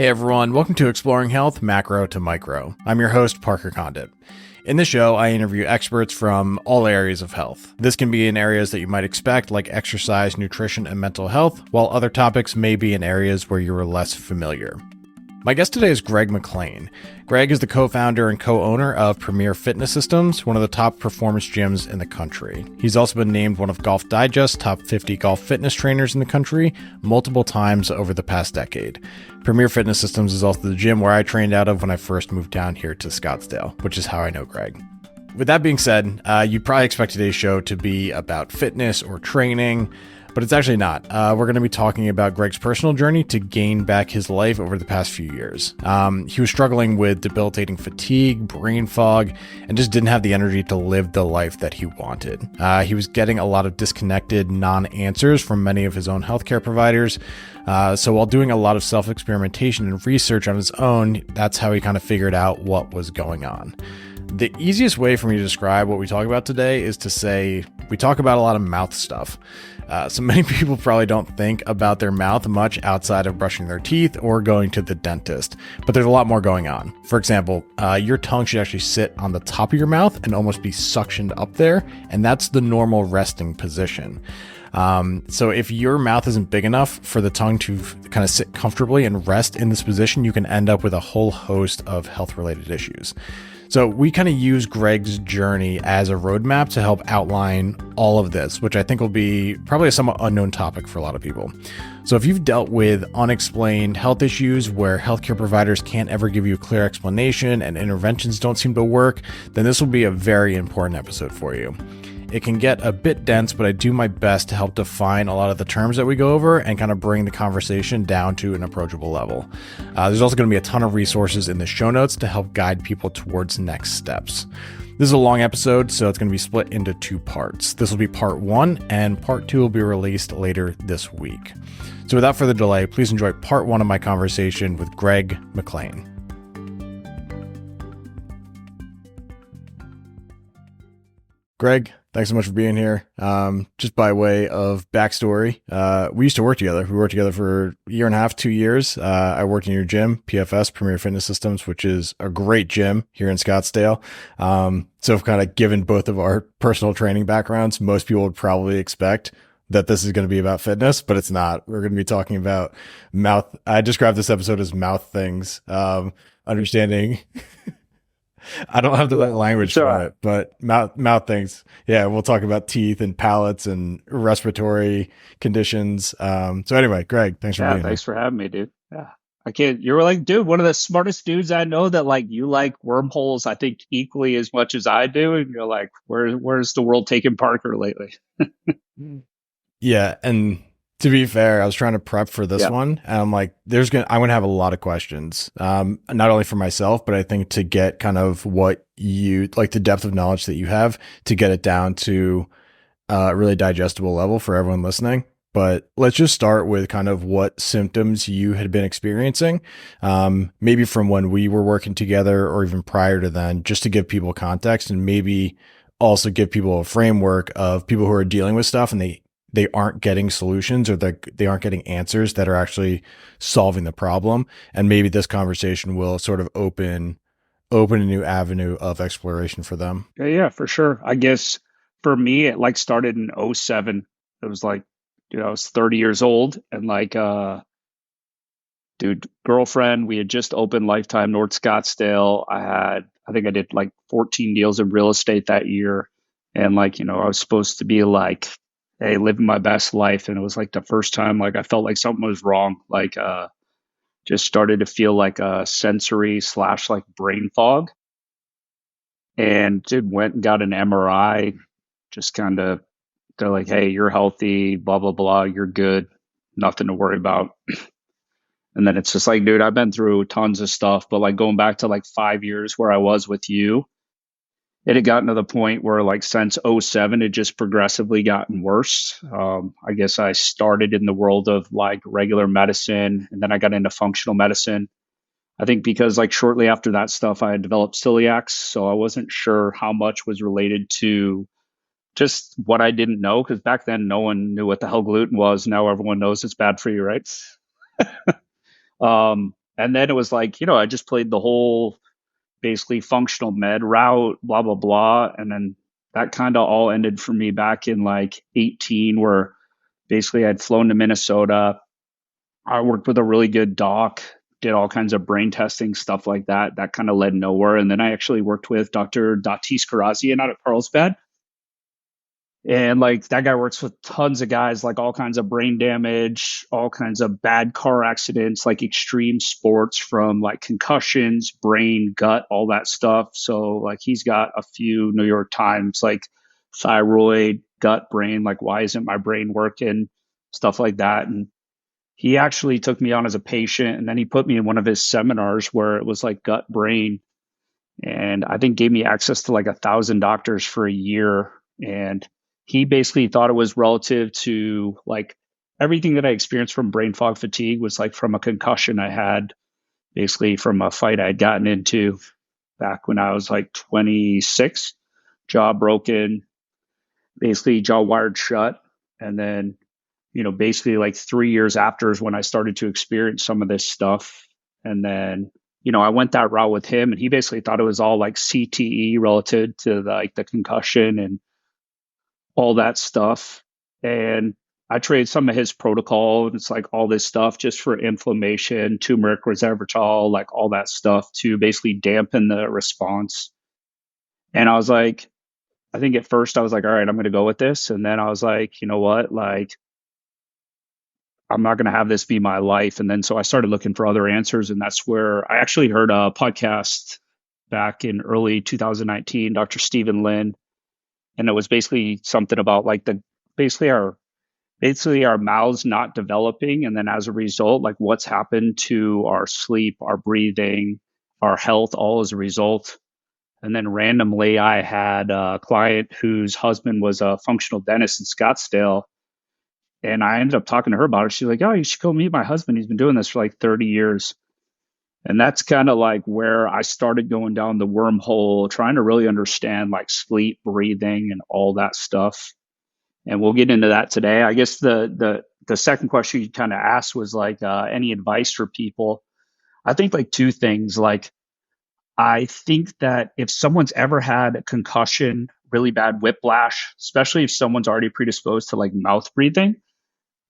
Hey everyone, welcome to Exploring Health, Macro to Micro. I'm your host, Parker Condit. In this show, I interview experts from all areas of health. This can be in areas that you might expect, like exercise, nutrition, and mental health, while other topics may be in areas where you are less familiar. My guest today is Greg McLean. Greg is the co-founder and co-owner of Premier Fitness Systems, one of the top performance gyms in the country. He's also been named one of Golf Digest's top 50 golf fitness trainers in the country multiple times over the past decade. Premier Fitness Systems is also the gym where I trained out of when I first moved down here to Scottsdale, which is how I know Greg. With that being said, you'd probably expect today's show to be about fitness or training, but it's actually not. We're going to be talking about Greg's personal journey to gain back his life over the past few years. He was struggling with debilitating fatigue, brain fog, and just didn't have the energy to live the life that he wanted. He was getting a lot of disconnected non-answers from many of his own healthcare providers. So while doing a lot of self-experimentation and research on his own, that's how he kind of figured out what was going on. The easiest way for me to describe what we talk about today is to say we talk about a lot of mouth stuff. So many people probably don't think about their mouth much outside of brushing their teeth or going to the dentist, but there's a lot more going on. For example, your tongue should actually sit on the top of your mouth and almost be suctioned up there, and that's the normal resting position. So if your mouth isn't big enough for the tongue to kind of sit comfortably and rest in this position, you can end up with a whole host of health-related issues. So we kind of use Greg's journey as a roadmap to help outline all of this, which I think will be probably a somewhat unknown topic for a lot of people. So if you've dealt with unexplained health issues where healthcare providers can't ever give you a clear explanation and interventions don't seem to work, then this will be a very important episode for you. It can get a bit dense, but I do my best to help define a lot of the terms that we go over and kind of bring the conversation down to an approachable level. There's also going to be a ton of resources in the show notes to help guide people towards next steps. This is a long episode, so it's going to be split into two parts. This will be part one, and part two will be released later this week. So without further delay, please enjoy part one of my conversation with Greg McLean. Greg, thanks so much for being here. Just by way of backstory, we used to work together. We worked together for a year and a half, 2 years. I worked in your gym, PFS, Premier Fitness Systems, which is a great gym here in Scottsdale. So kind of given both of our personal training backgrounds, most people would probably expect that this is going to be about fitness, but it's not. We're going to be talking about mouth. I described this episode as mouth things, understanding... I don't have the language for it, but mouth things. Yeah, we'll talk about teeth and palates and respiratory conditions. So anyway, Greg, thanks for being here. Thanks for having me, dude. Yeah, I can't. You're like, dude, one of the smartest dudes I know. That like you like wormholes, I think equally as much as I do. And you're like, where's the world taking Parker lately? Yeah, and to be fair, I was trying to prep for this one, and I'm like, I'm going to have a lot of questions, not only for myself, but I think to get kind of what you like, the depth of knowledge that you have to get it down to a really digestible level for everyone listening. But let's just start with kind of what symptoms you had been experiencing, maybe from when we were working together or even prior to then, just to give people context and maybe also give people a framework of people who are dealing with stuff and they aren't getting solutions or they aren't getting answers that are actually solving the problem. And maybe this conversation will sort of open a new avenue of exploration for them. Yeah, for sure. I guess for me, it like started in '07. It was like, I was 30 years old and like, girlfriend, we had just opened Lifetime North Scottsdale. I think I did like 14 deals in real estate that year. And like, I was supposed to be like, hey, living my best life. And it was like the first time, like I felt like something was wrong. Like, just started to feel like a sensory / like brain fog. And went and got an MRI, just kind of, they're like, hey, you're healthy, blah, blah, blah. You're good. Nothing to worry about. And then it's just like, dude, I've been through tons of stuff, but like going back to like 5 years where I was with you, it had gotten to the point where like since '07, it just progressively gotten worse. I guess I started in the world of like regular medicine and then I got into functional medicine. I think because like shortly after that stuff, I had developed celiacs. So I wasn't sure how much was related to just what I didn't know. Cause back then no one knew what the hell gluten was. Now everyone knows it's bad for you, right? And then it was like, I just played the whole basically functional med route, blah, blah, blah. And then that kind of all ended for me back in like 18, where basically I'd flown to Minnesota. I worked with a really good doc, did all kinds of brain testing, stuff like that. That kind of led nowhere. And then I actually worked with Dr. Datis Karazian out at Carlsbad. And like that guy works with tons of guys, like all kinds of brain damage, all kinds of bad car accidents, like extreme sports from like concussions, brain, gut, all that stuff. So like he's got a few New York Times, like thyroid, gut, brain, like why isn't my brain working, stuff like that. And he actually took me on as a patient, and then he put me in one of his seminars where it was like gut brain, and I think gave me access to like 1,000 doctors for a year. And he basically thought it was relative to like everything that I experienced from brain fog fatigue was like from a concussion I had basically from a fight I had gotten into back when I was like 26, jaw broken, basically jaw wired shut. And then, basically like 3 years after is when I started to experience some of this stuff. And then, I went that route with him, and he basically thought it was all like CTE relative to the concussion and all that stuff. And I traded some of his protocol, and it's like all this stuff just for inflammation, turmeric, resveratrol, like all that stuff to basically dampen the response. And I was like, I think at first I was like, all right, I'm going to go with this. And then I was like, you know what? Like, I'm not going to have this be my life. And then so I started looking for other answers. And that's where I actually heard a podcast back in early 2019, Dr. Stephen Lin. And it was basically something about like basically our mouths not developing. And then as a result, like what's happened to our sleep, our breathing, our health, all as a result. And then randomly, I had a client whose husband was a functional dentist in Scottsdale. And I ended up talking to her about it. She's like, oh, you should go meet my husband. He's been doing this for like 30 years. And that's kind of like where I started going down the wormhole, trying to really understand like sleep, breathing, and all that stuff. And we'll get into that today. I guess the second question you kind of asked was like any advice for people. I think like two things. Like I think that if someone's ever had a concussion, really bad whiplash, especially if someone's already predisposed to like mouth breathing,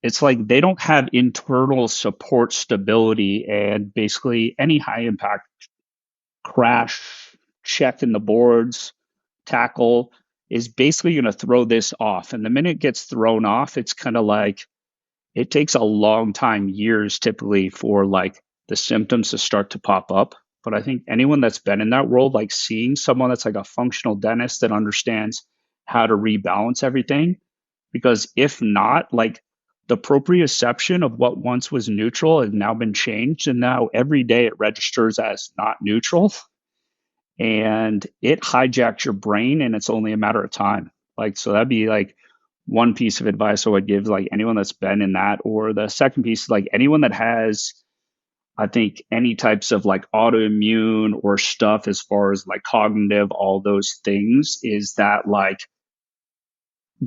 it's like they don't have internal support stability, and basically any high impact crash, check in the boards, tackle is basically going to throw this off. And the minute it gets thrown off, it's kind of like it takes a long time, years typically, for like the symptoms to start to pop up. But I think anyone that's been in that world, like seeing someone that's like a functional dentist that understands how to rebalance everything, because if not, like the proprioception of what once was neutral has now been changed. And now every day it registers as not neutral, and it hijacks your brain, and it's only a matter of time. Like, so that'd be like one piece of advice I would give like anyone that's been in that. Or the second piece, like anyone that has, I think, any types of like autoimmune or stuff as far as like cognitive, all those things, is that like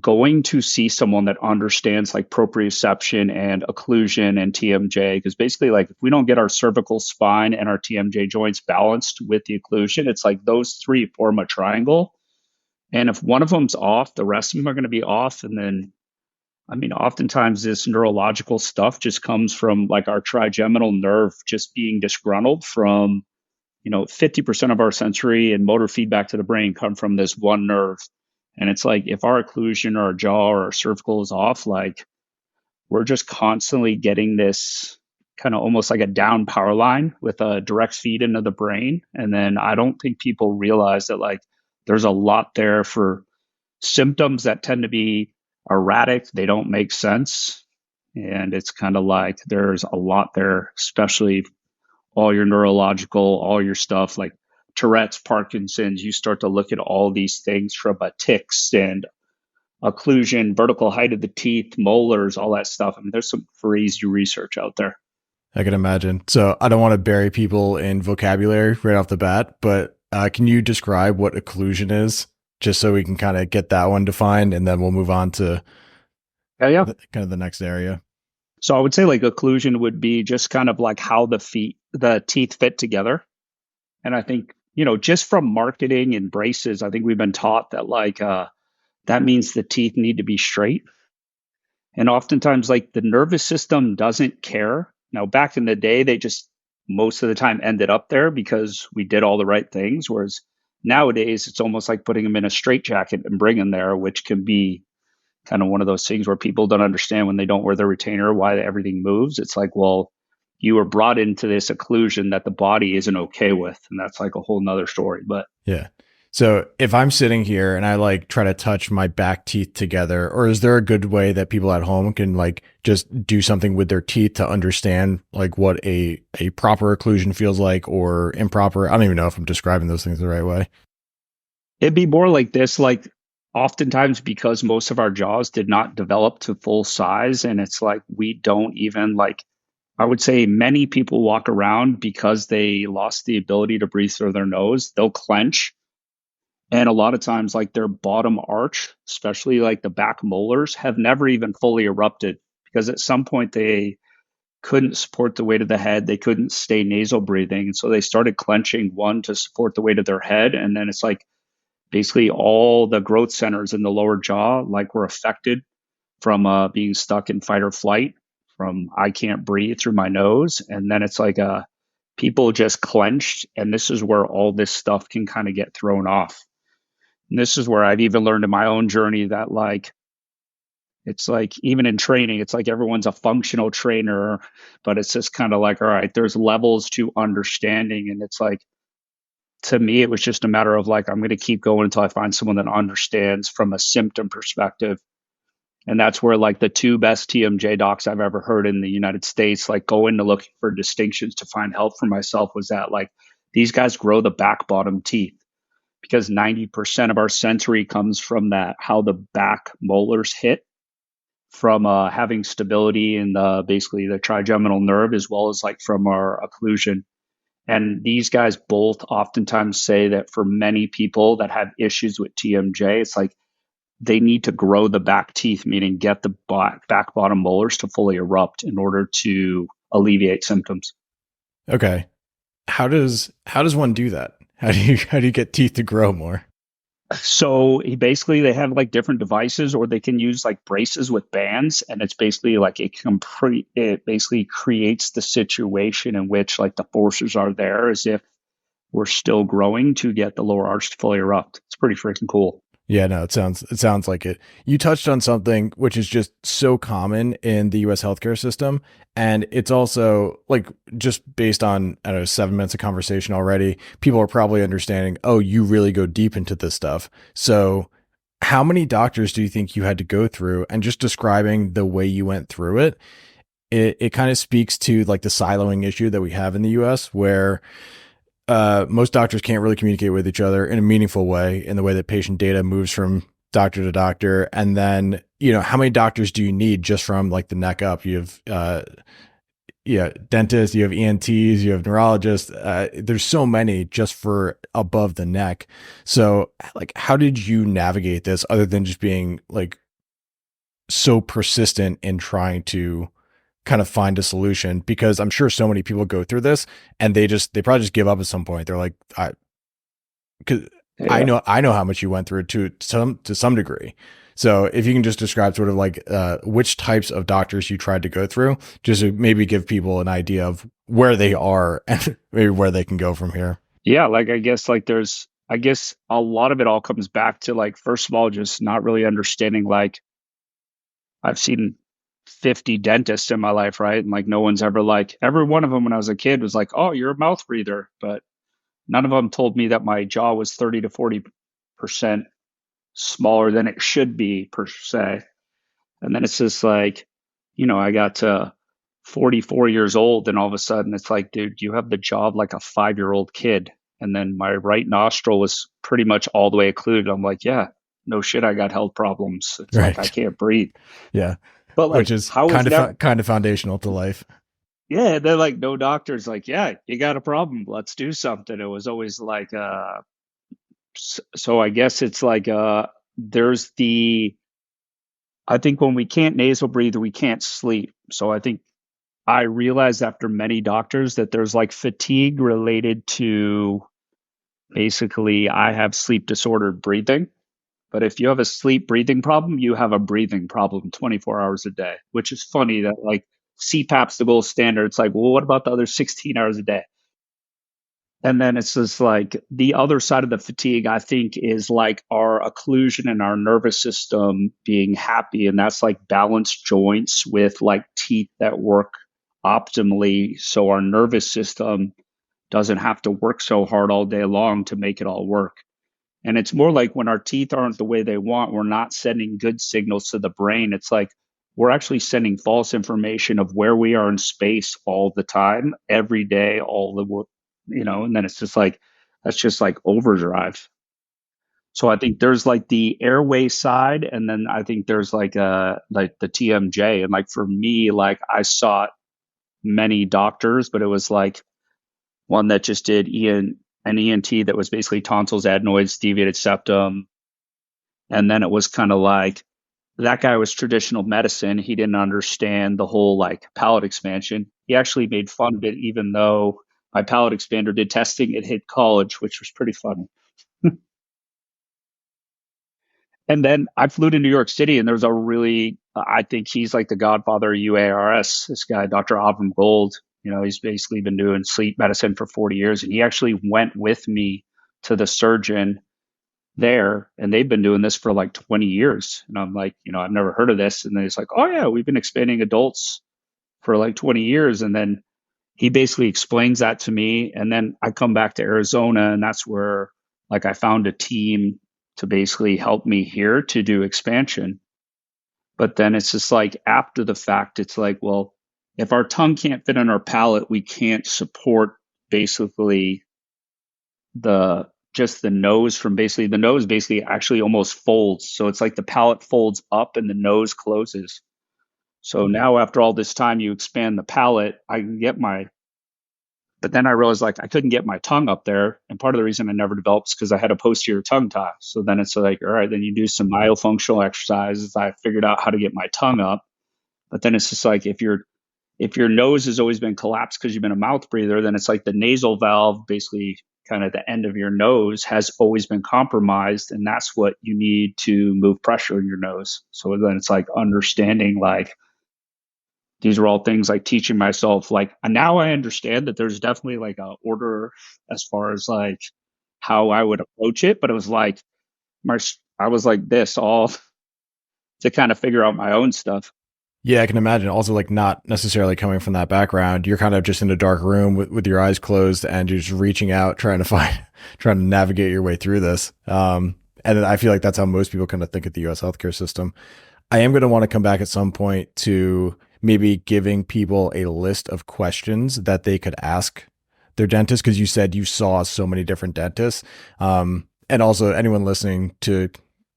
going to see someone that understands like proprioception and occlusion and TMJ. Because basically, like if we don't get our cervical spine and our TMJ joints balanced with the occlusion, it's like those three form a triangle. And if one of them's off, the rest of them are going to be off. And then, I mean, oftentimes this neurological stuff just comes from like our trigeminal nerve just being disgruntled from, 50% of our sensory and motor feedback to the brain come from this one nerve. And it's like, if our occlusion or our jaw or our cervical is off, like we're just constantly getting this kind of almost like a down power line with a direct feed into the brain. And then I don't think people realize that like there's a lot there for symptoms that tend to be erratic. They don't make sense. And it's kind of like there's a lot there, especially all your neurological, all your stuff like Tourette's, Parkinson's. You start to look at all these things from a tics and occlusion, vertical height of the teeth, molars, all that stuff. I mean, there's some crazy research out there. I can imagine. So I don't want to bury people in vocabulary right off the bat, but can you describe what occlusion is, just so we can kind of get that one defined, and then we'll move on to Yeah. kind of the next area. So I would say like occlusion would be just kind of like how the teeth fit together. And I think, just from marketing and braces, I think we've been taught that that means the teeth need to be straight. And oftentimes, like the nervous system doesn't care. Now, back in the day, they just most of the time ended up there because we did all the right things. Whereas nowadays, it's almost like putting them in a straitjacket and bring them there, which can be kind of one of those things where people don't understand when they don't wear the retainer why everything moves. It's like, well, you were brought into this occlusion that the body isn't okay with, and that's like a whole nother story. But Yeah. So if I'm sitting here and I like try to touch my back teeth together, or is there a good way that people at home can like just do something with their teeth to understand like what a proper occlusion feels like or improper? I don't even know if I'm describing those things the right way. it'd be more like this, like oftentimes because most of our jaws did not develop to full size, and it's like we don't even like I would say many people walk around because they lost the ability to breathe through their nose. They'll clench. And a lot of times, like their bottom arch, especially like the back molars, have never even fully erupted because at some point they couldn't support the weight of the head. They couldn't stay nasal breathing. And so they started clenching one to support the weight of their head. And then it's like basically all the growth centers in the lower jaw, like were affected from being stuck in fight or flight, from I can't breathe through my nose. And then it's like people just clenched. And this is where all this stuff can kind of get thrown off. And this is where I've even learned in my own journey that like it's like even in training, it's like everyone's a functional trainer, but it's just kind of like, all right, there's levels to understanding. And it's like to me, it was just a matter of like, I'm going to keep going until I find someone that understands from a symptom perspective. And that's where like the two best TMJ docs I've ever heard in the United States, like go into looking for distinctions to find help for myself, was that like these guys grow the back bottom teeth because 90% of our sensory comes from that, how the back molars hit from having stability in basically the trigeminal nerve, as well as like from our occlusion. And these guys both oftentimes say that for many people that have issues with TMJ, it's like they need to grow the back teeth, meaning get the back bottom molars to fully erupt in order to alleviate symptoms. Okay. How does one do that? How do you get teeth to grow more? So he basically they have like different devices, or they can use like braces with bands, and it's basically like it basically creates the situation in which like the forces are there as if we're still growing to get the lower arch to fully erupt. It's pretty freaking cool. Yeah, no, it sounds like it. You touched on something which is just so common in the US healthcare system. And it's also like just based on, I don't know, 7 minutes of conversation already, people are probably understanding, oh, you really go deep into this stuff. So how many doctors do you think you had to go through? And just describing the way you went through it kind of speaks to like the siloing issue that we have in the US where most doctors can't really communicate with each other in a meaningful way in the way that patient data moves from doctor to doctor. And then, how many doctors do you need just from like the neck up? You have, dentists, you have ENTs, you have neurologists. There's so many just for above the neck. So like, how did you navigate this other than just being like so persistent in trying to kind of find a solution? Because I'm sure so many people go through this and they probably just give up at some point. They're like, because I Yeah. know how much you went through to some degree. So if you can just describe sort of like which types of doctors you tried to go through, just to maybe give people an idea of where they are and maybe where they can go from here. Yeah, like I guess a lot of it all comes back to like first of all just not really understanding like I've seen 50 dentists in my life, right? And like no one's ever like every one of them when I was a kid was like, "Oh, you're a mouth breather." But none of them told me that my jaw was 30 to 40% smaller than it should be per se. And then it's just like, I got to 44 years old and all of a sudden it's like, dude, you have the jaw of like a 5-year-old kid. And then my right nostril was pretty much all the way occluded. I'm like, yeah, no shit, I got health problems. It's like I Right. can't breathe. Yeah. But Which like, is how was never, kind of foundational to life. yeah, they're like, no doctor's like, yeah, you got a problem. Let's do something. It was always like, so I guess it's like, there's the I think when we can't nasal breathe, we can't sleep. So I think I realized after many doctors that there's like fatigue related to basically I have sleep disordered breathing. But if you have a sleep breathing problem, you have a breathing problem 24 hours a day, which is funny that like CPAP's the gold standard. It's like, well, what about the other 16 hours a day? And then it's just like the other side of the fatigue, I think, is like our occlusion and our nervous system being happy. And that's like balanced joints with like teeth that work optimally. So our nervous system doesn't have to work so hard all day long to make it all work. And it's more like when our teeth aren't the way they want, we're not sending good signals to the brain. It's like we're actually sending false information of where we are in space all the time, every day, and then it's just like, that's just like overdrive. So I think there's like the airway side, and then I think there's like the TMJ. And like for me, like I sought many doctors, but it was like one that just did an ENT that was basically tonsils, adenoids, deviated septum. And then it was kind of like that guy was traditional medicine. He didn't understand the whole like palate expansion. He actually made fun of it, even though my palate expander did testing. It hit college, which was pretty funny. And then I flew to New York City, and there's a really, I think he's like the godfather of UARS, this guy, Dr. Avram Gold. He's basically been doing sleep medicine for 40 years. And he actually went with me to the surgeon there, and they've been doing this for like 20 years. And I'm like, I've never heard of this. And then he's like, oh, yeah, we've been expanding adults for like 20 years. And then he basically explains that to me. And then I come back to Arizona, and that's where like I found a team to basically help me here to do expansion. But then it's just like after the fact, it's like, well, if our tongue can't fit in our palate, we can't support basically the just the nose from basically the nose basically actually almost folds. So it's like the palate folds up and the nose closes. So now after all this time, you expand the palate, I can get but then I realized like I couldn't get my tongue up there. And part of the reason I never developed is because I had a posterior tongue tie. So then it's like, all right, then you do some myofunctional exercises. I figured out how to get my tongue up. But then it's just like if your nose has always been collapsed because you've been a mouth breather, then it's like the nasal valve, basically kind of the end of your nose, has always been compromised. And that's what you need to move pressure in your nose. So then it's like understanding like these are all things like teaching myself like now I understand that there's definitely like a order as far as like how I would approach it. But it was like I was like this all to kind of figure out my own stuff. Yeah, I can imagine. Also, like not necessarily coming from that background, you're kind of just in a dark room with your eyes closed, and you're just reaching out, trying to navigate your way through this. And I feel like that's how most people kind of think of the U.S. healthcare system. I am going to want to come back at some point to maybe giving people a list of questions that they could ask their dentist, because you said you saw so many different dentists. And also anyone listening, to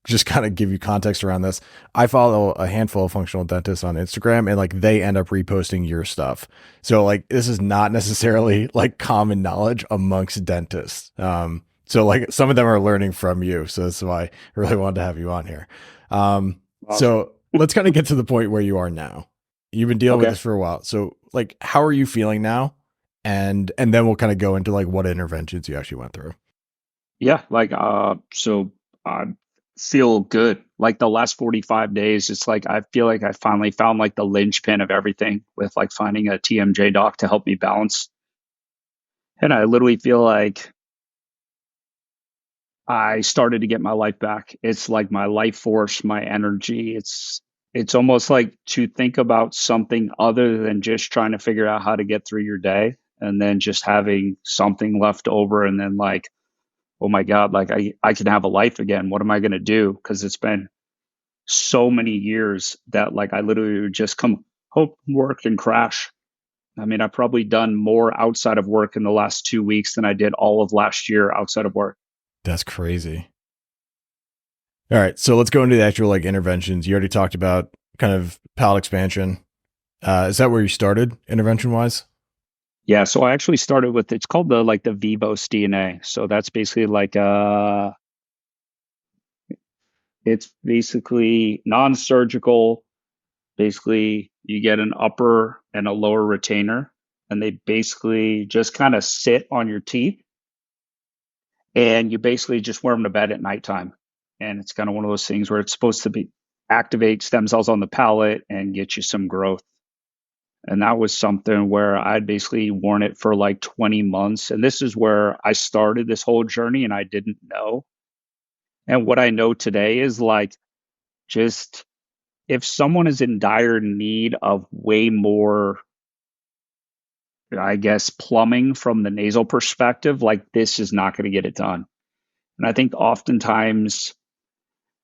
just kind of give you context around this, I follow a handful of functional dentists on Instagram, and like they end up reposting your stuff. So like this is not necessarily like common knowledge amongst dentists. So like some of them are learning from you. So that's why I really wanted to have you on here. Awesome. So let's kind of get to the point where you are now. You've been dealing with this for a while. So like, how are you feeling now? And then we'll kind of go into like what interventions you actually went through. Yeah. Like, so I feel good. Like the last 45 days, it's like, I feel like I finally found like the linchpin of everything with like finding a TMJ doc to help me balance. And I literally feel like I started to get my life back. It's like my life force, my energy. It's almost like to think about something other than just trying to figure out how to get through your day, and then just having something left over, and then like, oh my God, like I can have a life again. What am I going to do? Because it's been so many years that like I literally would just come home, work, and crash. I mean, I've probably done more outside of work in the last 2 weeks than I did all of last year outside of work. That's crazy. All right. So let's go into the actual like interventions. You already talked about kind of palate expansion. Is that where you started intervention wise? Yeah. So I actually started with, it's called the Vivos DNA. So that's basically like, It's basically non-surgical. Basically, you get an upper and a lower retainer, and they basically just kind of sit on your teeth, and you basically just wear them to bed at nighttime. And it's kind of one of those things where it's supposed to be activate stem cells on the palate and get you some growth. And that was something where I'd basically worn it for like 20 months. And this is where I started this whole journey and I didn't know. And what I know today is like, just if someone is in dire need of way more, I guess, plumbing from the nasal perspective, like this is not going to get it done. And I think oftentimes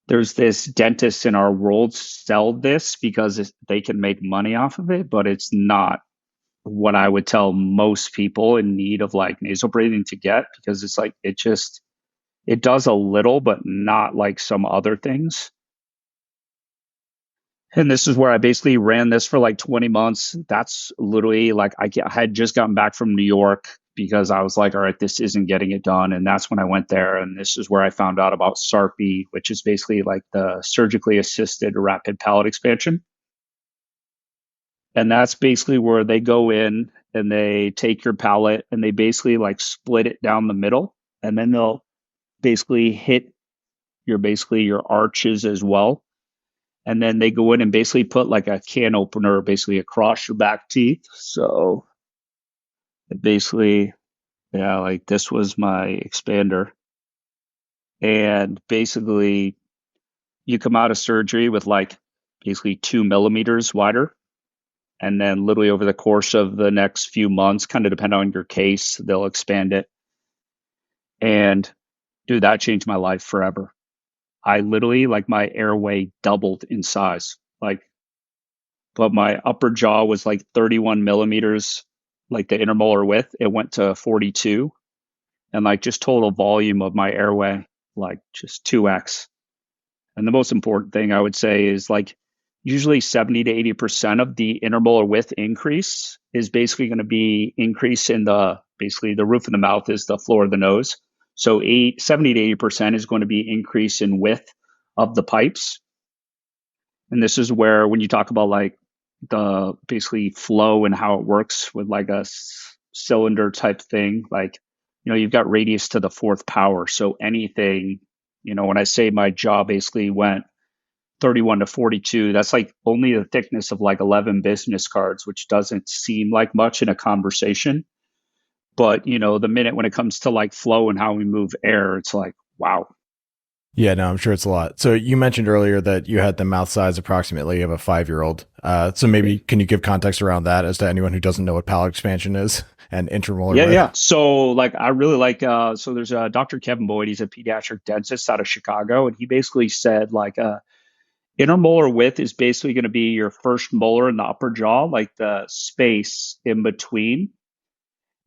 there's this dentists in our world sell this because they can make money off of it, but it's not what I would tell most people in need of like nasal breathing to get, because it's like it does a little, but not like some other things. And this is where I basically ran this for like 20 months. That's literally like I had just gotten back from New York because I was like, all right, this isn't getting it done. And that's when I went there. And this is where I found out about SARPE, which is basically like the surgically assisted rapid palate expansion. And that's basically where they go in and they take your palate and they basically like split it down the middle. And then they'll basically hit your arches as well. And then they go in and basically put like a can opener basically across your back teeth. So basically, yeah, like this was my expander. And basically, you come out of surgery with like basically 2 millimeters wider. And then literally over the course of the next few months, kind of depend on your case, they'll expand it. And dude, that changed my life forever. I literally, like, my airway doubled in size. Like, but my upper jaw was like 31 millimeters, like the intermolar width. It went to 42. And like just total volume of my airway, like just 2x. And the most important thing I would say is like usually 70 to 80% of the intermolar width increase is basically going to be increase in basically the roof of the mouth is the floor of the nose. So 70 to 80% is going to be increase in width of the pipes. And this is where when you talk about like the basically flow and how it works with like a cylinder type thing, like, you've got radius to the fourth power. So anything, when I say my jaw basically went 31 to 42, that's like only the thickness of like 11 business cards, which doesn't seem like much in a conversation. But, the minute when it comes to like flow and how we move air, it's like, wow. Yeah, no, I'm sure it's a lot. So you mentioned earlier that you had the mouth size approximately of a 5-year-old. So maybe can you give context around that as to anyone who doesn't know what palate expansion is and intramolar width? Yeah. So like I really like so there's Dr. Kevin Boyd, he's a pediatric dentist out of Chicago, and he basically said like intermolar width is basically going to be your first molar in the upper jaw, like the space in between.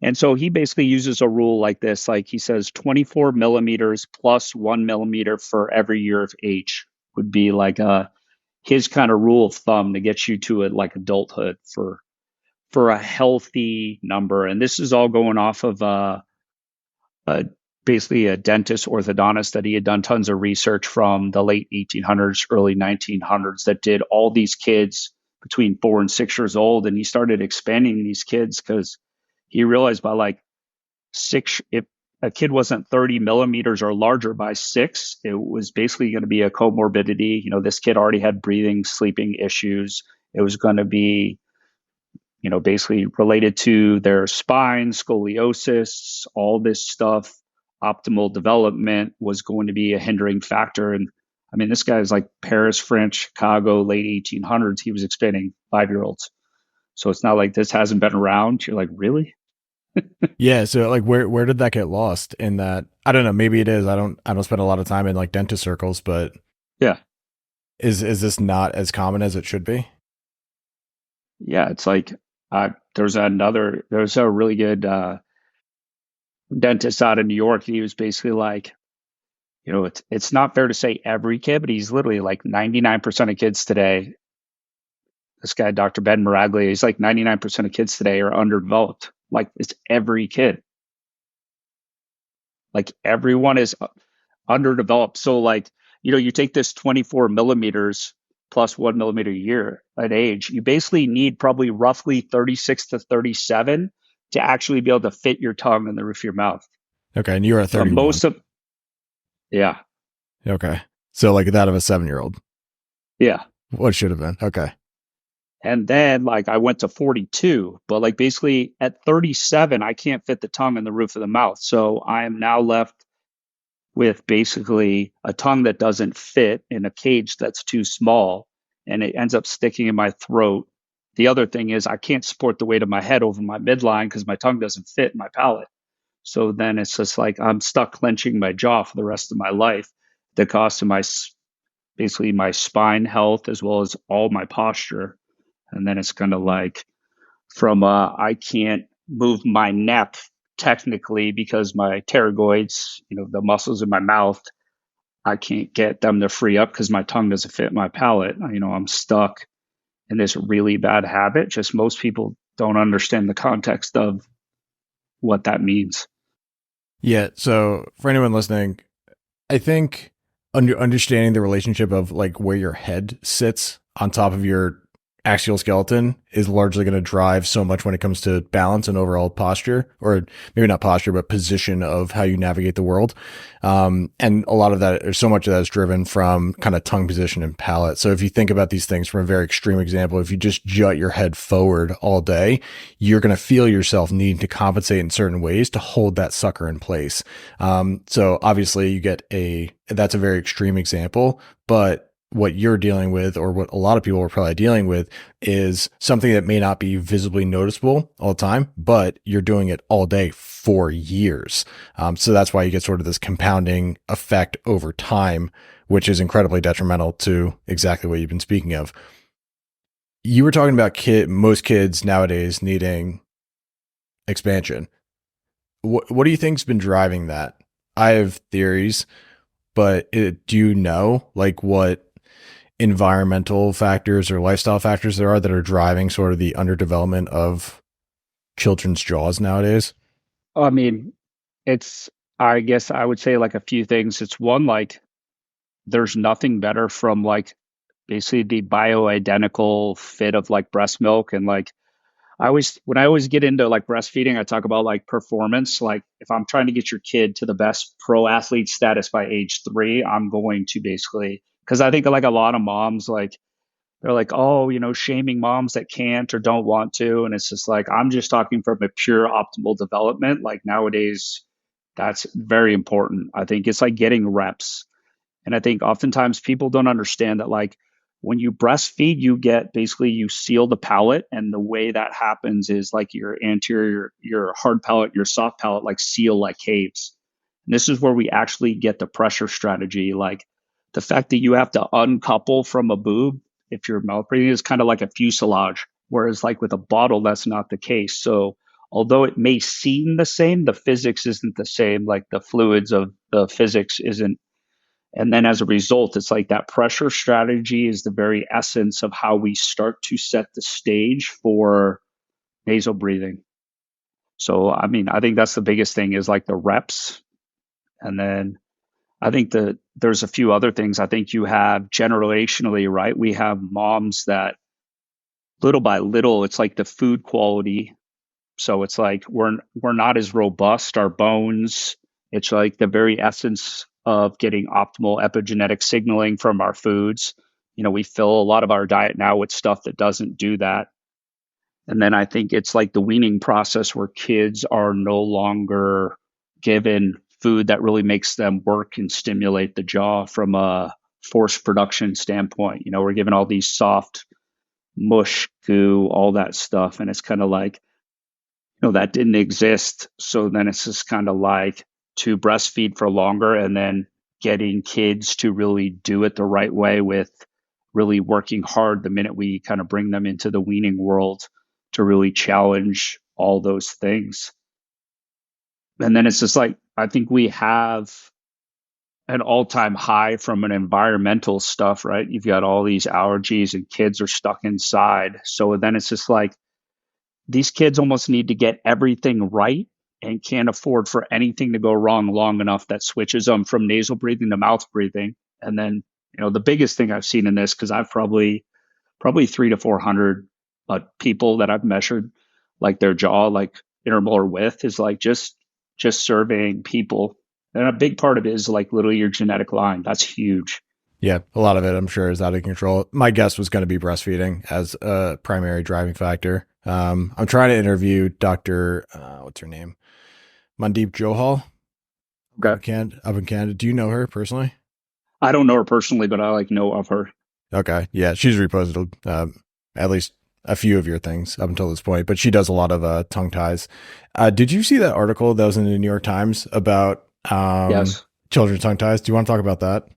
And so he basically uses a rule like this, like he says 24 millimeters plus 1 millimeter for every year of age would be like his kind of rule of thumb to get you to like adulthood for a healthy number. And this is all going off of basically a dentist orthodontist that he had done tons of research from the late 1800s, early 1900s that did all these kids between 4 and 6 years old. And he started expanding these kids because he realized by like 6, if a kid wasn't 30 millimeters or larger by 6, it was basically going to be a comorbidity. This kid already had breathing, sleeping issues. It was going to be, basically related to their spine, scoliosis, all this stuff. Optimal development was going to be a hindering factor. And I mean, this guy is like Paris, France, Chicago, late 1800s. He was expanding 5-year-olds. So it's not like this hasn't been around. You're like, really? Yeah, so like where did that get lost in that? I don't know, maybe it is. I don't spend a lot of time in like dentist circles, but Yeah. is this not as common as it should be? Yeah, it's like there's a really good dentist out of New York. He was basically like, it's not fair to say every kid, but he's literally like 99% of kids today. This guy, Dr. Ben Miraglia, he's like 99% of kids today are underdeveloped. Like it's every kid. Like everyone is underdeveloped. So like, you take this 24 millimeters plus 1 millimeter a year at age, you basically need probably roughly 36 to 37 to actually be able to fit your tongue in the roof of your mouth. Okay. And you're at But 31. Yeah, Okay. So like that of a 7-year-old. yeah. What should have been. Okay. And then like I went to 42, but like basically at 37, I can't fit the tongue in the roof of the mouth. So I am now left with basically a tongue that doesn't fit in a cage that's too small and it ends up sticking in my throat. The other thing is I can't support the weight of my head over my midline because my tongue doesn't fit in my palate. So then it's just like I'm stuck clenching my jaw for the rest of my life. The cost of my basically my spine health as well as all my posture. And then it's kind of like from I can't move my neck technically because my pterygoids, the muscles in my mouth, I can't get them to free up because my tongue doesn't fit my palate. I'm stuck in this really bad habit. Just most people don't understand the context of what that means. Yeah. So for anyone listening, I think understanding the relationship of like where your head sits on top of your axial skeleton is largely going to drive so much when it comes to balance and overall posture, or maybe not posture, but position of how you navigate the world. And a lot of that, or so much of that is driven from kind of tongue position and palate. So if you think about these things from a very extreme example, if you just jut your head forward all day, you're going to feel yourself needing to compensate in certain ways to hold that sucker in place. So obviously you get that's a very extreme example, but what you're dealing with, or what a lot of people are probably dealing with, is something that may not be visibly noticeable all the time, but you're doing it all day for years. So that's why you get sort of this compounding effect over time, which is incredibly detrimental to exactly what you've been speaking of. You were talking about most kids nowadays needing expansion. What do you think's been driving that? I have theories, but do you know like what environmental factors or lifestyle factors there are that are driving sort of the underdevelopment of children's jaws nowadays? I mean, I guess I would say like a few things. It's one, like, there's nothing better from like basically the bioidentical fit of like breast milk. And like, when I always get into like breastfeeding, I talk about like performance. Like, if I'm trying to get your kid to the best pro athlete status by age 3, I'm going to basically, because I think like a lot of moms, like, they're like, oh, shaming moms that can't or don't want to. And it's just like, I'm just talking from a pure optimal development. Like nowadays, that's very important. I think it's like getting reps. And I think oftentimes people don't understand that, like, when you breastfeed, you seal the palate. And the way that happens is like your anterior, your hard palate, your soft palate, like seal like caves. And this is where we actually get the pressure strategy. Like the fact that you have to uncouple from a boob if you're mouth breathing is kind of like a fuselage. Whereas like with a bottle, that's not the case. So although it may seem the same, the physics isn't the same. Like the fluids of the physics isn't. And then as a result, it's like that pressure strategy is the very essence of how we start to set the stage for nasal breathing. So, I mean, I think that's the biggest thing is like the reps. And then I think that there's a few other things. I think you have generationally, right? We have moms that little by little, it's like the food quality. So it's like we're not as robust, our bones. It's like the very essence of getting optimal epigenetic signaling from our foods. We fill a lot of our diet now with stuff that doesn't do that. And then I think it's like the weaning process where kids are no longer given food that really makes them work and stimulate the jaw from a force production standpoint. We're given all these soft mush, goo, all that stuff. And it's kind of like, that didn't exist. So then it's just kind of like to breastfeed for longer and then getting kids to really do it the right way with really working hard the minute we kind of bring them into the weaning world to really challenge all those things. And then it's just like, I think we have an all-time high from an environmental stuff, right? You've got all these allergies and kids are stuck inside. So then it's just like, these kids almost need to get everything right and can't afford for anything to go wrong long enough that switches them from nasal breathing to mouth breathing. And then, the biggest thing I've seen in this, because I've probably 300 to 400 people that I've measured, like their jaw, like intermolar width, is like just surveying people. And a big part of it is like literally your genetic line. That's huge. Yeah, a lot of it, I'm sure, is out of control. My guess was going to be breastfeeding as a primary driving factor. I'm trying to interview Dr. What's her name? Mandeep Johal Okay. up in Canada. Do you know her personally? I don't know her personally, but I like know of her. Okay. Yeah, she's reposted at least a few of your things up until this point, but she does a lot of tongue ties. Did you see that article that was in the New York Times about Yes. children's tongue ties? Do you want to talk about that?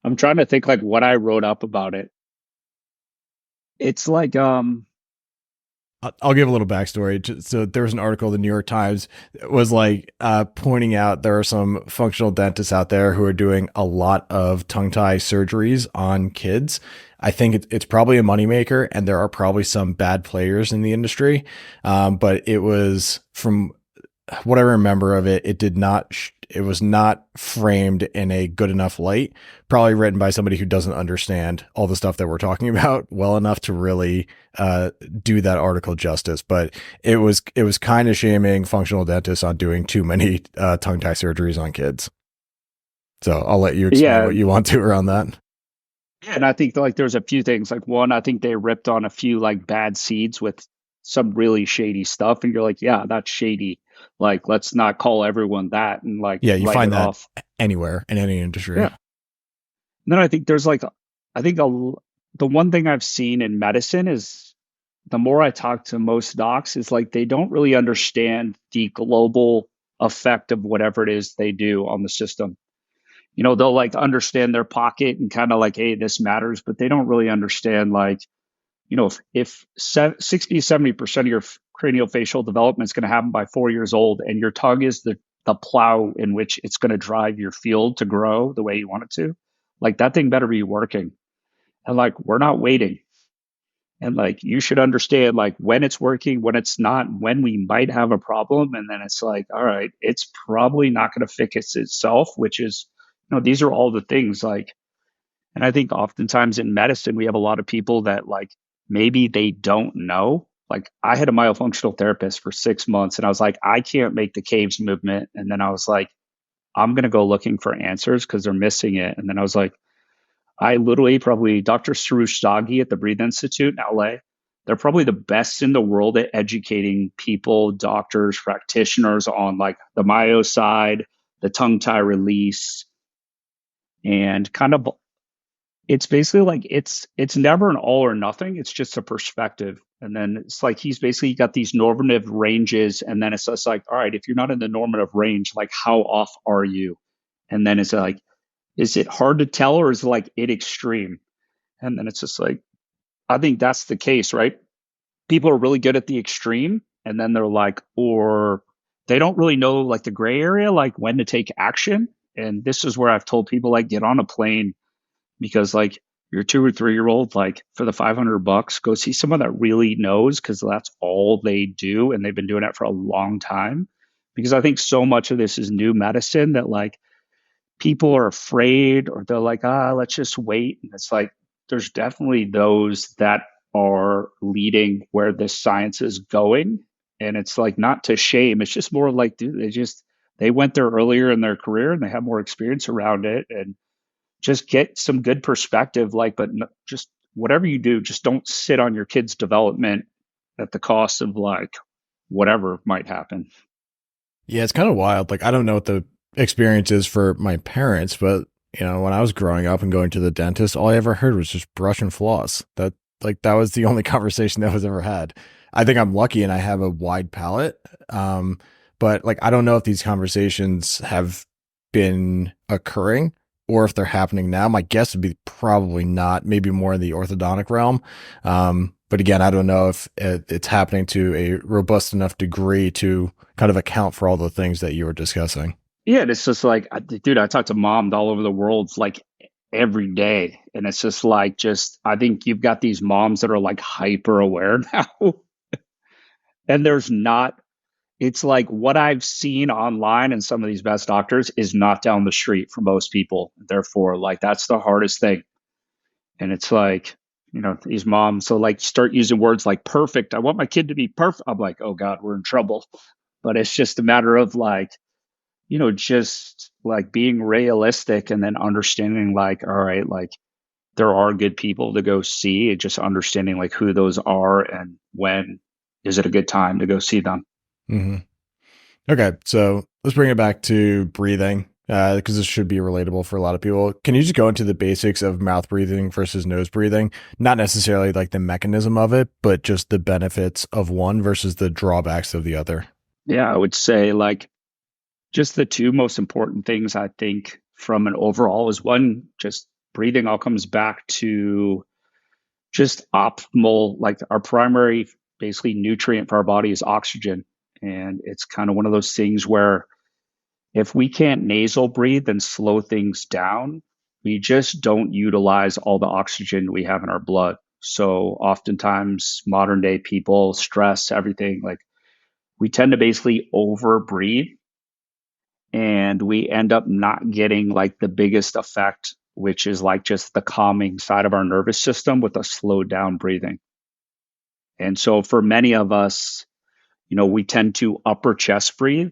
I'm trying to think like what I wrote up about it. It's like I'll give a little backstory. So there was an article in the New York Times that was like pointing out there are some functional dentists out there who are doing a lot of tongue tie surgeries on kids. I think it's probably a moneymaker, and there are probably some bad players in the industry. But it was, from what I remember of it, it was not framed in a good enough light, probably written by somebody who doesn't understand all the stuff that we're talking about well enough to really do that article justice. But it was kind of shaming functional dentists on doing too many tongue tie surgeries on kids. So I'll let you explain yeah, what you want to around that. yeah, and I think like there's a few things. Like one, I think they ripped on a few like bad seeds with some really shady stuff, and you're like, yeah, that's shady. Like, let's not call everyone that and like Yeah, you write find it that off. anywhere in any industry. Yeah. And then I think there's like, I think the one thing I've seen in medicine is the more I talk to most docs is like they don't really understand the global effect of whatever it is they do on the system. They'll like understand their pocket and kind of like, hey, this matters, but they don't really understand like, if 60, 70% of your cranial facial development is going to happen by 4 years old, and your tongue is the plow in which it's going to drive your field to grow the way you want it to, like that thing better be working. And like, we're not waiting. And like, you should understand like when it's working, when it's not, when we might have a problem. And then it's like, all right, it's probably not going to fix itself, which is, these are all the things like, and I think oftentimes in medicine, we have a lot of people that like maybe they don't know. Like I had a myofunctional therapist for 6 months and I was like, I can't make the caves movement. And then I was like, I'm going to go looking for answers because they're missing it. And then I was like, I literally probably Dr. Sarush Daghi at the Breathe Institute in LA. They're probably the best in the world at educating people, doctors, practitioners on like the myo side, the tongue tie release, and kind of it's basically like it's never an all or nothing. It's just a perspective. And then it's like he's basically got these normative ranges. And then it's just like, all right, if you're not in the normative range, like how off are you? And then it's like, is it hard to tell or is it like it extreme? And then it's just like, I think that's the case, right? People are really good at the extreme. And then they're like, or they don't really know like the gray area, like when to take action. And this is where I've told people like get on a plane because like your 2 or 3 year old, like for the $500, go see someone that really knows because that's all they do. And they've been doing it for a long time. Because I think so much of this is new medicine that like people are afraid or they're like, let's just wait. And it's like, there's definitely those that are leading where this science is going. And it's like, not to shame. It's just more like, dude, they went there earlier in their career and they have more experience around it. And just get some good perspective, like, but just whatever you do, just don't sit on your kid's development at the cost of like whatever might happen. Yeah, it's kind of wild. Like, I don't know what the experience is for my parents, but when I was growing up and going to the dentist, all I ever heard was just brush and floss. That was the only conversation that was ever had. I think I'm lucky and I have a wide palate. But like, I don't know if these conversations have been occurring or if they're happening now. My guess would be probably not, maybe more in the orthodontic realm. But again, I don't know if it's happening to a robust enough degree to kind of account for all the things that you were discussing. Yeah, and it's just like, dude, I talk to moms all over the world like every day, and it's just like, I think you've got these moms that are like hyper aware now, and there's not. it's like what I've seen online and some of these best doctors is not down the street for most people. Therefore, like that's the hardest thing. And it's like, these moms, so like start using words like perfect. I want my kid to be perfect. I'm like, oh God, we're in trouble. But it's just a matter of like, just like being realistic and then understanding like, all right, like there are good people to go see, and just understanding like who those are and when is it a good time to go see them. Mm-hmm. Okay, so let's bring it back to breathing because this should be relatable for a lot of people. Can you just go into the basics of mouth breathing versus nose breathing? Not necessarily like the mechanism of it, but just the benefits of one versus the drawbacks of the other. Yeah, I would say like just the two most important things I think from an overall is one, just breathing all comes back to just optimal, like our primary basically nutrient for our body is oxygen. And it's kind of one of those things where if we can't nasal breathe and slow things down, we just don't utilize all the oxygen we have in our blood. So oftentimes modern day people, stress, everything, like we tend to basically over breathe and we end up not getting like the biggest effect, which is like just the calming side of our nervous system with a slowed down breathing. And so for many of us, we tend to upper chest breathe.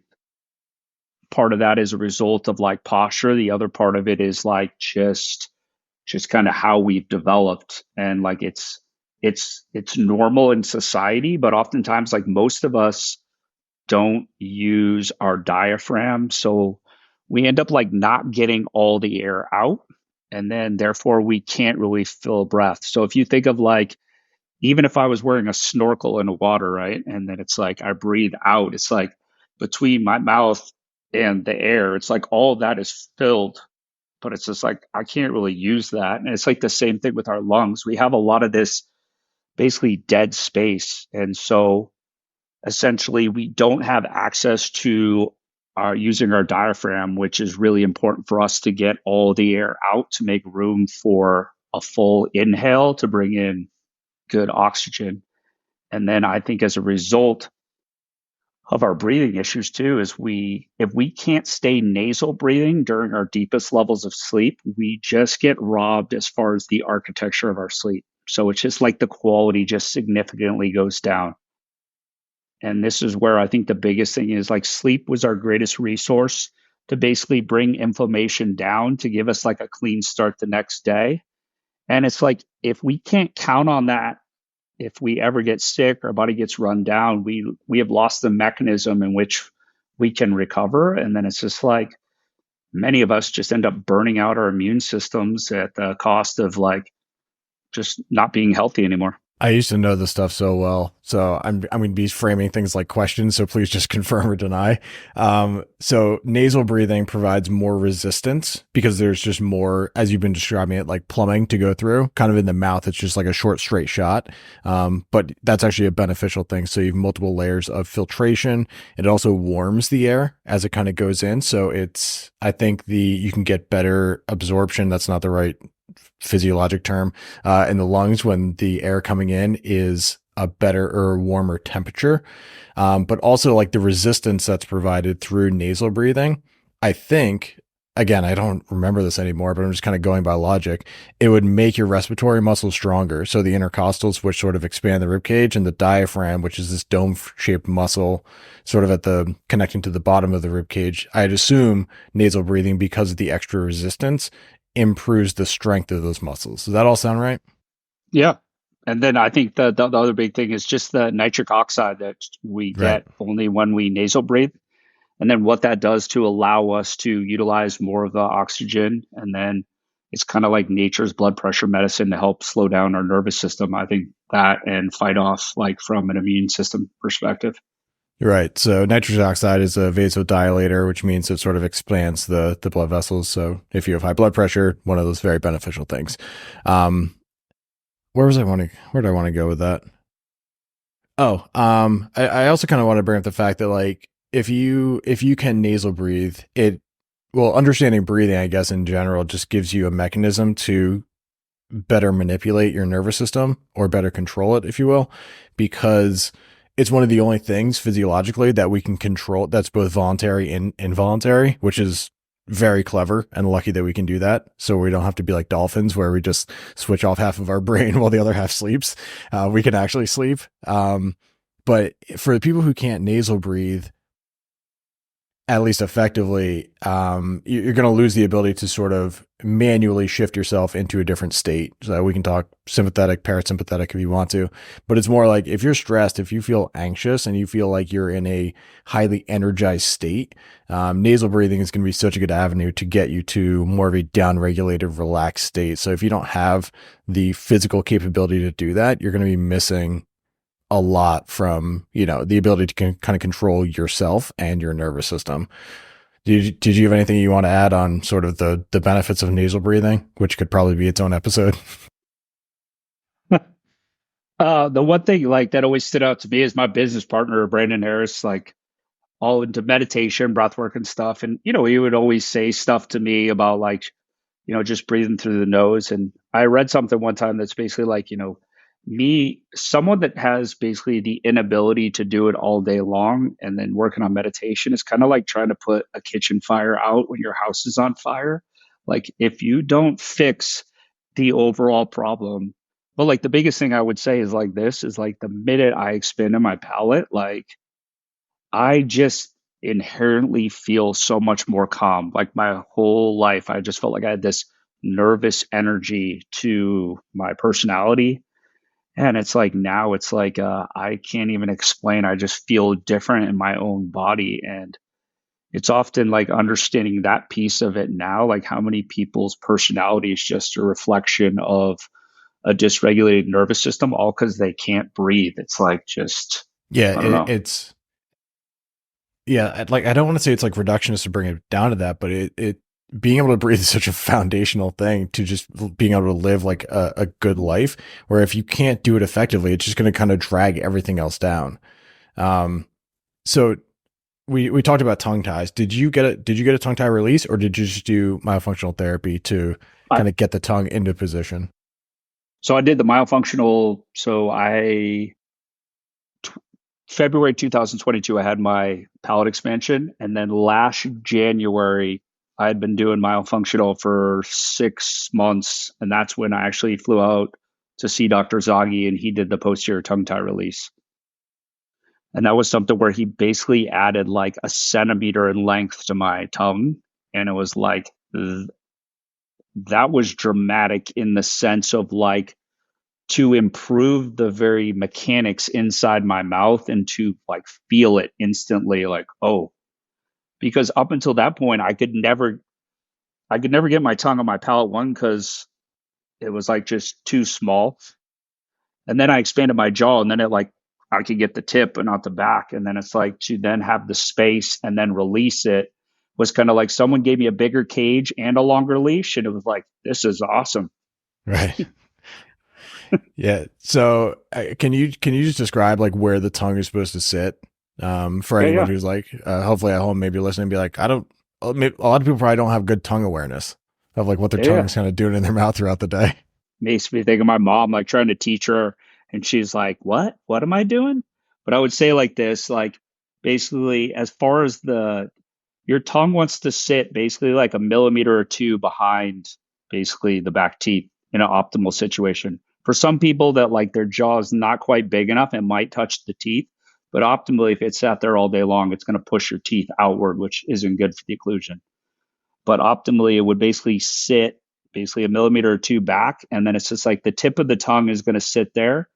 Part of that is a result of like posture. The other part of it is like just kind of how we've developed, and like it's normal in society, but oftentimes like most of us don't use our diaphragm, so we end up like not getting all the air out, and then therefore we can't really fill breath. So if you think of like, even if I was wearing a snorkel in the water, right? And then it's like I breathe out, it's like between my mouth and the air, it's like all of that is filled, but it's just like I can't really use that. And it's like the same thing with our lungs. We have a lot of this basically dead space. And so essentially we don't have access to our using our diaphragm, which is really important for us to get all the air out to make room for a full inhale to bring in good oxygen. And then I think as a result of our breathing issues too, is if we can't stay nasal breathing during our deepest levels of sleep, we just get robbed as far as the architecture of our sleep. So it's just like the quality just significantly goes down. And this is where I think the biggest thing is like sleep was our greatest resource to basically bring inflammation down to give us like a clean start the next day. And it's like if we can't count on that, if we ever get sick, our body gets run down, we have lost the mechanism in which we can recover. And then it's just like many of us just end up burning out our immune systems at the cost of like just not being healthy anymore. I used to know this stuff so well, so I'm going to be framing things like questions. So please just confirm or deny. So nasal breathing provides more resistance because there's just more, as you've been describing it, like plumbing to go through. Kind of in the mouth, it's just like a short, straight shot. But that's actually a beneficial thing. So you have multiple layers of filtration. It also warms the air as it kind of goes in. So I think you can get better absorption. That's not the right physiologic term in the lungs when the air coming in is a better or warmer temperature, but also like the resistance that's provided through nasal breathing. I think, again, I don't remember this anymore, but I'm just kind of going by logic. It would make your respiratory muscles stronger. So the intercostals, which sort of expand the rib cage, and the diaphragm, which is this dome-shaped muscle sort of connecting to the bottom of the rib cage. I'd assume nasal breathing, because of the extra resistance, improves the strength of those muscles. Does that all sound right? Yeah. And then I think the other big thing is just the nitric oxide that we get only when we nasal breathe. And then what that does to allow us to utilize more of the oxygen. And then it's kind of like nature's blood pressure medicine to help slow down our nervous system. I think that and fight off like from an immune system perspective. Right. So nitrous oxide is a vasodilator, which means it sort of expands the blood vessels. So if you have high blood pressure, one of those very beneficial things. Where did I want to go with that? Oh, I also kind of want to bring up the fact that like if you can nasal breathe, understanding breathing, I guess in general, just gives you a mechanism to better manipulate your nervous system or better control it, if you will, because it's one of the only things physiologically that we can control that's both voluntary and involuntary, which is very clever and lucky that we can do that. So we don't have to be like dolphins where we just switch off half of our brain while the other half sleeps. We can actually sleep. But for the people who can't nasal breathe, at least effectively, you're going to lose the ability to sort of manually shift yourself into a different state. So we can talk sympathetic, parasympathetic if you want to, but it's more like if you're stressed, if you feel anxious and you feel like you're in a highly energized state, nasal breathing is going to be such a good avenue to get you to more of a downregulated, relaxed state. So if you don't have the physical capability to do that, you're going to be missing a lot from, the ability to kind of control yourself and your nervous system. Did you have anything you want to add on sort of the benefits of nasal breathing, which could probably be its own episode? The one thing like that always stood out to me is my business partner, Brandon Harris, like all into meditation, breath work and stuff. And, he would always say stuff to me about like, just breathing through the nose. And I read something one time that's basically like, someone that has basically the inability to do it all day long and then working on meditation is kind of like trying to put a kitchen fire out when your house is on fire. Like if you don't fix the overall problem, but like the biggest thing I would say is like this is like the minute I expanded my palate, like I just inherently feel so much more calm. Like my whole life, I just felt like I had this nervous energy to my personality. And it's like now it's like I can't even explain. I just feel different in my own body. And it's often like understanding that piece of it now, like how many people's personality is just a reflection of a dysregulated nervous system, all because they can't breathe. It's like just, Yeah, I don't know. it's like I don't want to say it's like reductionist to bring it down to that, but it being able to breathe is such a foundational thing to just being able to live like a good life, where if you can't do it effectively, it's just going to kind of drag everything else down. So we talked about tongue ties. Did you get a tongue tie release, or did you just do myofunctional therapy to I, kind of get the tongue into position? so I did the myofunctional. February 2022, I had my palate expansion. And then last January, I had been doing myofunctional for 6 months. And that's when I actually flew out to see Dr. Zaghi and he did the posterior tongue tie release. And that was something where he basically added like a centimeter in length to my tongue. And it was like, that was dramatic in the sense of like, to improve the very mechanics inside my mouth and to like feel it instantly like, oh, because up until that point I could never get my tongue on my palate, one because it was like just too small, and then I expanded my jaw and then it like I could get the tip but not the back, and then it's like to then have the space and then release it was kind of like someone gave me a bigger cage and a longer leash, and it was like, this is awesome. Right. Yeah. So can you just describe like where the tongue is supposed to sit? For Yeah, anyone yeah, who's like, hopefully at home, maybe listening, be like, I don't, maybe, a lot of people probably don't have good tongue awareness of like what their yeah, tongue yeah. is kind of doing in their mouth throughout the day. Makes me think of my mom, like trying to teach her, and she's like, what am I doing? But I would say like this, like basically, as far as your tongue wants to sit basically like a millimeter or two behind basically the back teeth in an optimal situation. For some people that like their jaw is not quite big enough, it might touch the teeth. But optimally, if it sat there all day long, it's going to push your teeth outward, which isn't good for the occlusion. But optimally, it would basically sit basically a millimeter or two back. And then it's just like the tip of the tongue is going to sit there.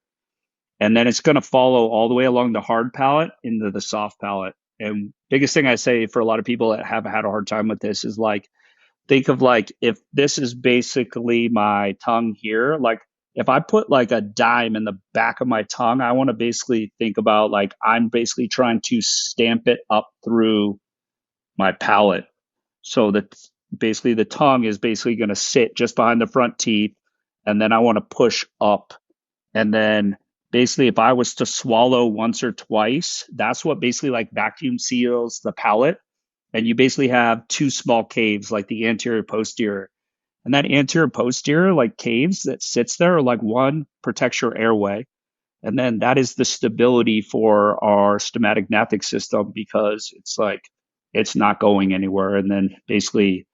And then it's going to follow all the way along the hard palate into the soft palate. And biggest thing I say for a lot of people that have had a hard time with this is like, think of like, if this is basically my tongue here, like if I put like a dime in the back of my tongue, I want to basically think about like, I'm basically trying to stamp it up through my palate. So that basically the tongue is basically going to sit just behind the front teeth. And then I want to push up. And then basically, if I was to swallow once or twice, that's what basically like vacuum seals the palate. And you basically have two small caves, like the anterior posterior. And that anterior posterior, like caves that sits there, like one protects your airway. And then that is the stability for our stomatic gnathic system because it's like it's not going anywhere. And then basically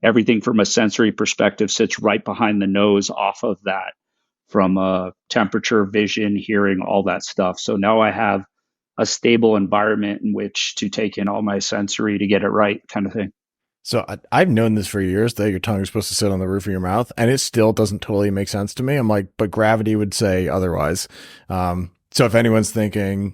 everything from a sensory perspective sits right behind the nose off of that from temperature, vision, hearing, all that stuff. So now I have a stable environment in which to take in all my sensory to get it right, kind of thing. So I've known this for years that your tongue is supposed to sit on the roof of your mouth, and it still doesn't totally make sense to me. I'm like, but gravity would say otherwise. So if anyone's kind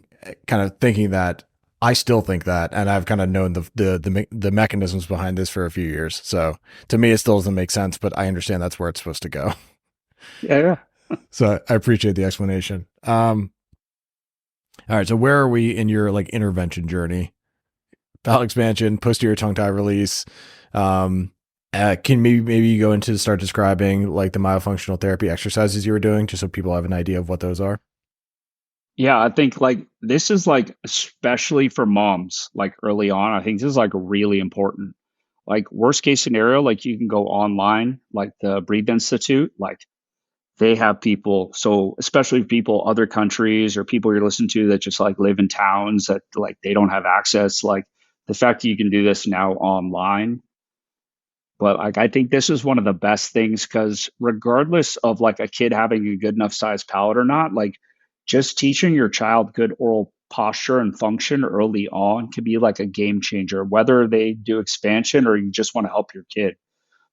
of thinking that, I still think that, and I've kind of known the mechanisms behind this for a few years. So to me, it still doesn't make sense, but I understand that's where it's supposed to go. Yeah, yeah. So I appreciate the explanation. All right. So where are we in your like intervention journey? Bowel expansion, posterior tongue tie release. Can maybe you go into start describing like the myofunctional therapy exercises you were doing, just so people have an idea of what those are? Yeah, I think like this is like especially for moms, like early on, I think this is like really important. Like worst case scenario, like you can go online, like the Breathe Institute, like they have people. So especially people other countries or people you're listening to that just like live in towns that like they don't have access. Like the fact that you can do this now online. But like I think this is one of the best things because regardless of like a kid having a good enough size palate or not, like just teaching your child good oral posture and function early on can be like a game changer, whether they do expansion or you just want to help your kid.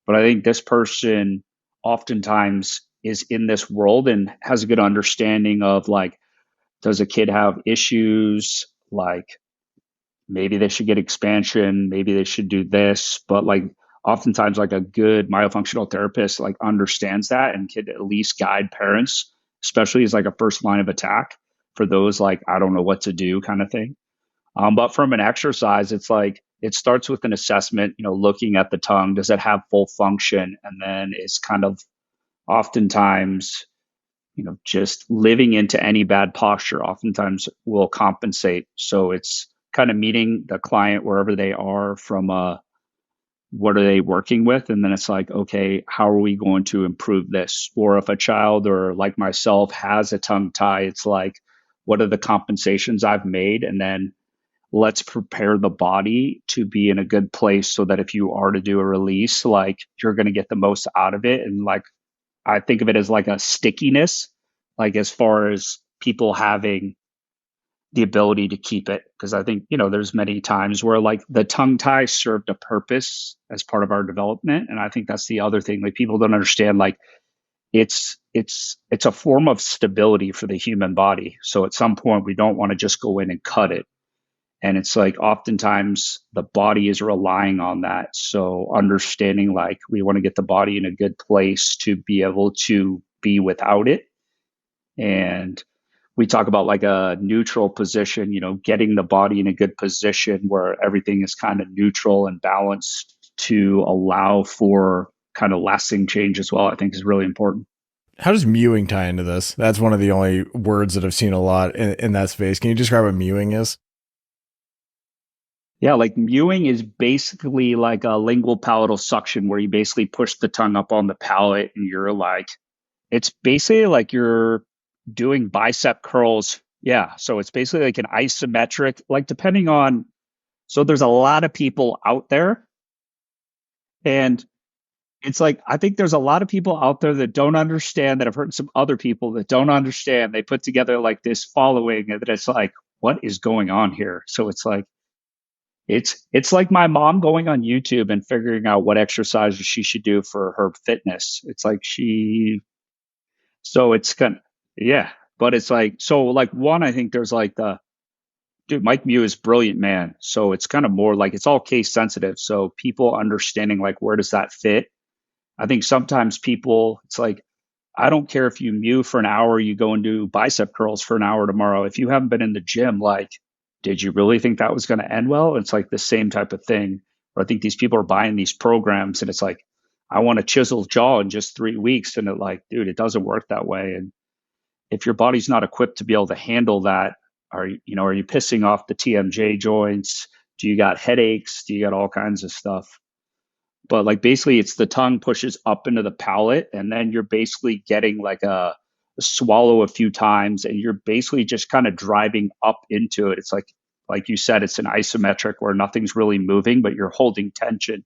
But I think this person oftentimes is in this world and has a good understanding of like, does a kid have issues? Like maybe they should get expansion, maybe they should do this. But like oftentimes like a good myofunctional therapist like understands that and can at least guide parents, especially as like a first line of attack for those like, I don't know what to do kind of thing. But from an exercise, it's like it starts with an assessment, looking at the tongue. Does it have full function? And then it's kind of oftentimes, just living into any bad posture oftentimes will compensate. So it's kind of meeting the client wherever they are from what are they working with? And then it's like, okay, how are we going to improve this? Or if a child or like myself has a tongue tie, it's like, what are the compensations I've made? And then let's prepare the body to be in a good place so that if you are to do a release, like you're going to get the most out of it. And like, I think of it as like a stickiness, like as far as people having the ability to keep it. Cause I think, there's many times where like the tongue tie served a purpose as part of our development. And I think that's the other thing. Like people don't understand, like it's a form of stability for the human body. So at some point we don't want to just go in and cut it. And it's like oftentimes the body is relying on that. So understanding like we want to get the body in a good place to be able to be without it. And we talk about like a neutral position, getting the body in a good position where everything is kind of neutral and balanced to allow for kind of lasting change as well, I think is really important. How does mewing tie into this? That's one of the only words that I've seen a lot in that space. Can you describe what mewing is? Yeah, like mewing is basically like a lingual palatal suction where you basically push the tongue up on the palate and you're like, it's basically like you're doing bicep curls. Yeah. So it's basically like an isometric, like depending on, so there's a lot of people out there. And it's like, I think there's a lot of people out there that don't understand, that have heard some other people that don't understand. They put together like this following and that it's like, what is going on here? So it's like, it's like my mom going on YouTube and figuring out what exercises she should do for her fitness. It's like so it's kind of, yeah, but it's like, so like one, I think there's like dude, Mike Mew is brilliant, man. So it's kind of more like it's all case sensitive. So people understanding like where does that fit? I think sometimes people, it's like, I don't care if you mew for an hour, you go and do bicep curls for an hour tomorrow. If you haven't been in the gym, like, did you really think that was going to end well? It's like the same type of thing. Where I think these people are buying these programs and it's like, I want to chisel jaw in just 3 weeks. And it like, dude, it doesn't work that way. And if your body's not equipped to be able to handle that, are you pissing off the TMJ joints? Do you got headaches? Do you got all kinds of stuff? But like basically it's the tongue pushes up into the palate and then you're basically getting like a swallow a few times, and you're basically just kind of driving up into it. It's like you said, it's an isometric where nothing's really moving, but you're holding tension.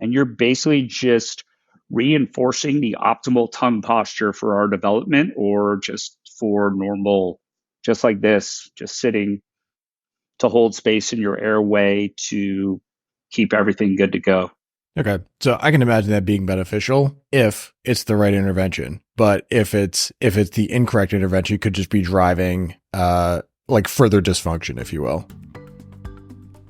And you're basically just reinforcing the optimal tongue posture for our development, or just for normal, just like this, just sitting to hold space in your airway to keep everything good to go. Okay. So I can imagine that being beneficial if it's the right intervention. But if it's the incorrect intervention, it could just be driving like further dysfunction, if you will.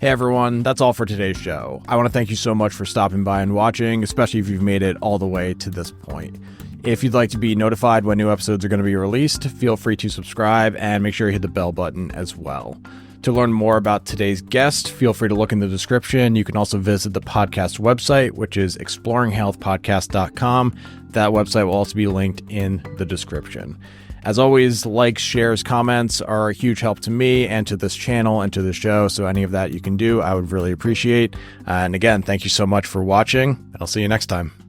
Hey everyone, that's all for today's show. I want to thank you so much for stopping by and watching, especially if you've made it all the way to this point. If you'd like to be notified when new episodes are going to be released, feel free to subscribe and make sure you hit the bell button as well. To learn more about today's guest, feel free to look in the description. You can also visit the podcast website, which is exploringhealthpodcast.com. That website will also be linked in the description. As always, likes, shares, comments are a huge help to me and to this channel and to the show. So any of that you can do, I would really appreciate. And again, thank you so much for watching. I'll see you next time.